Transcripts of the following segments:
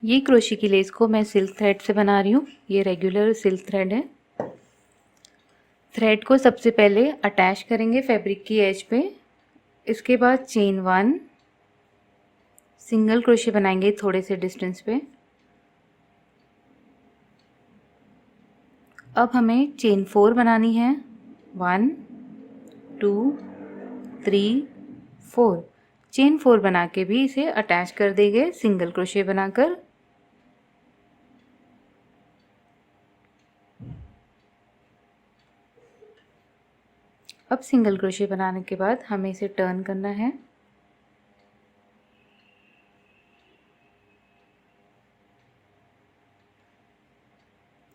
ये क्रोशे की लेस को मैं सिल्क थ्रेड से बना रही हूँ। ये रेगुलर सिल्क थ्रेड है। थ्रेड को सबसे पहले अटैच करेंगे फैब्रिक की एज पे। इसके बाद चेन 1, सिंगल क्रोशे बनाएंगे थोड़े से डिस्टेंस पे। अब हमें चेन 4 बनानी है। 1 2 3 4। चेन 4 बना के भी इसे अटैच कर देंगे सिंगल क्रोशे बनाकर। अब सिंगल क्रोशे बनाने के बाद हमें इसे टर्न करना है।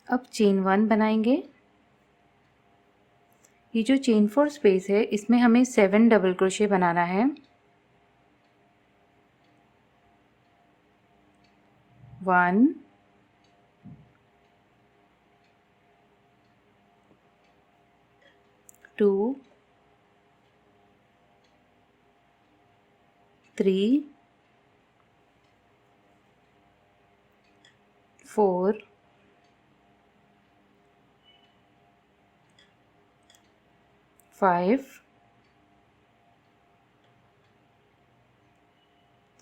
अब चेन 1 बनाएंगे। ये जो चेन 4 स्पेस है इसमें हमें 7 डबल क्रोशे बनाना है। 1 2 3 4 5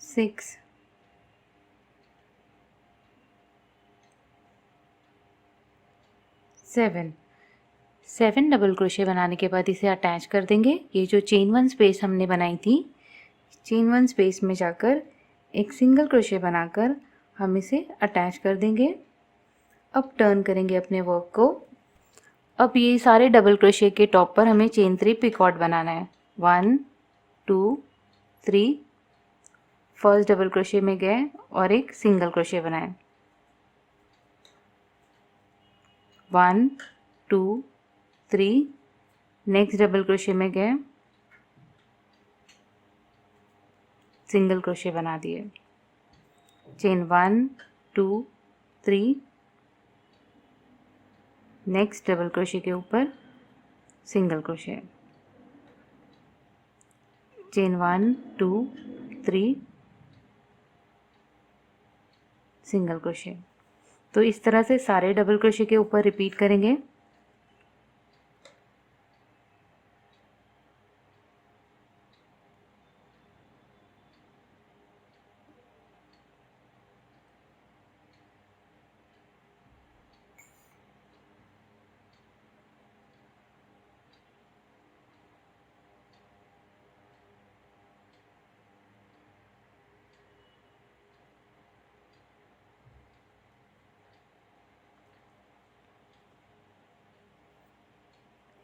6 7 डबल क्रोशे बनाने के बाद इसे अटैच कर देंगे। ये जो चेन 1 स्पेस हमने बनाई थी, चेन 1 स्पेस में जाकर एक सिंगल क्रोशे बनाकर हम इसे अटैच कर देंगे। अब टर्न करेंगे अपने वर्क को। अब ये सारे डबल क्रोशे के टॉप पर हमें चेन 3 पिकॉट बनाना है। 1 2 3। फर्स्ट डबल क्रोशे में गए और एक सिंगल क्रोशे बनाए। 1 2 3। नेक्स्ट डबल क्रोशे में गए, सिंगल क्रोशे बना दिए। चेन 1 2 3। नेक्स्ट डबल क्रोशे के ऊपर single crochet. Chain 1 2 3, single crochet. तो इस तरह से सारे डबल क्रोशे के ऊपर रिपीट करेंगे।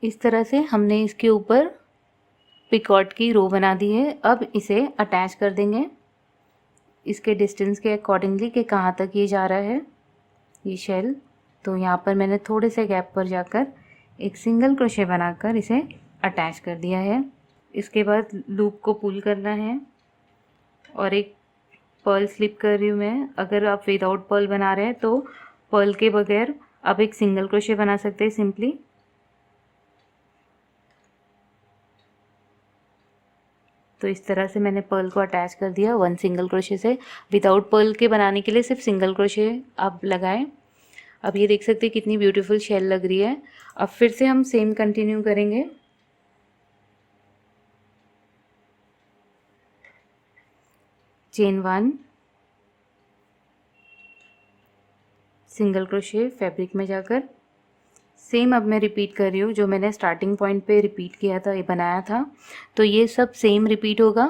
इस तरह से हमने इसके ऊपर पिकॉट की रो बना दी है। अब इसे अटैच कर देंगे इसके डिस्टेंस के अकॉर्डिंगली कि कहाँ तक ये जा रहा है ये शेल। तो यहाँ पर मैंने थोड़े से गैप पर जाकर एक सिंगल क्रोशे बनाकर इसे अटैच कर दिया है। इसके बाद लूप को पुल करना है और एक पर्ल स्लिप कर रही हूँ मैं। अगर आप विदाउट पर्ल बना रहे हैं तो पर्ल के बगैर आप एक सिंगल क्रोशे बना सकते हैं सिंपली। तो इस तरह से मैंने पर्ल को अटैच कर दिया 1 सिंगल क्रोशे से। विदाउट पर्ल के बनाने के लिए सिर्फ सिंगल क्रोशे आप लगाएं। अब ये देख सकते हैं कितनी ब्यूटीफुल शेल लग रही है। अब फिर से हम सेम कंटिन्यू करेंगे। चेन 1, सिंगल क्रोशे फैब्रिक में जाकर सेम अब मैं रिपीट कर रही हूँ जो मैंने स्टार्टिंग पॉइंट पे रिपीट किया था, ये बनाया था। तो ये सब सेम रिपीट होगा।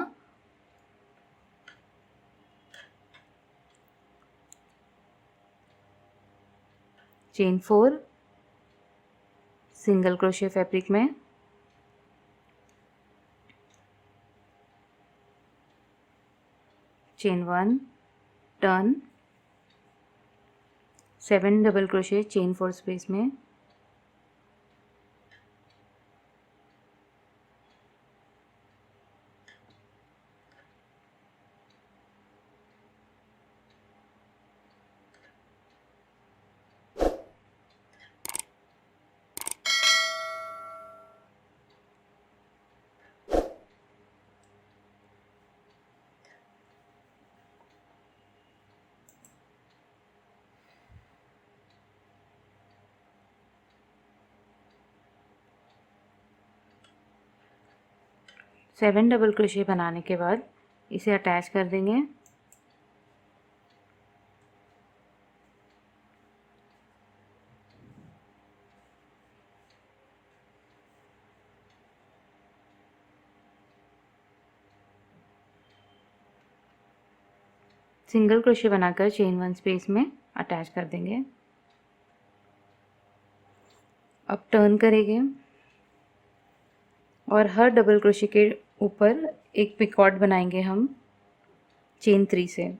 चेन 4, सिंगल क्रोशे फैब्रिक में, chain 1, turn, 7 double crochet chain 4 space में, 7 डबल क्रोशे बनाने के बाद इसे अटैच कर देंगे। सिंगल क्रोशे बनाकर चेन 1 स्पेस में अटैच कर देंगे। अब टर्न करेंगे और हर डबल क्रोशे के ऊपर एक पिकॉट बनाएंगे हम चेन 3 से।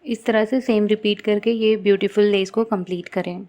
इस तरह से सेम रिपीट करके ये ब्यूटीफुल लेस को कंप्लीट करें।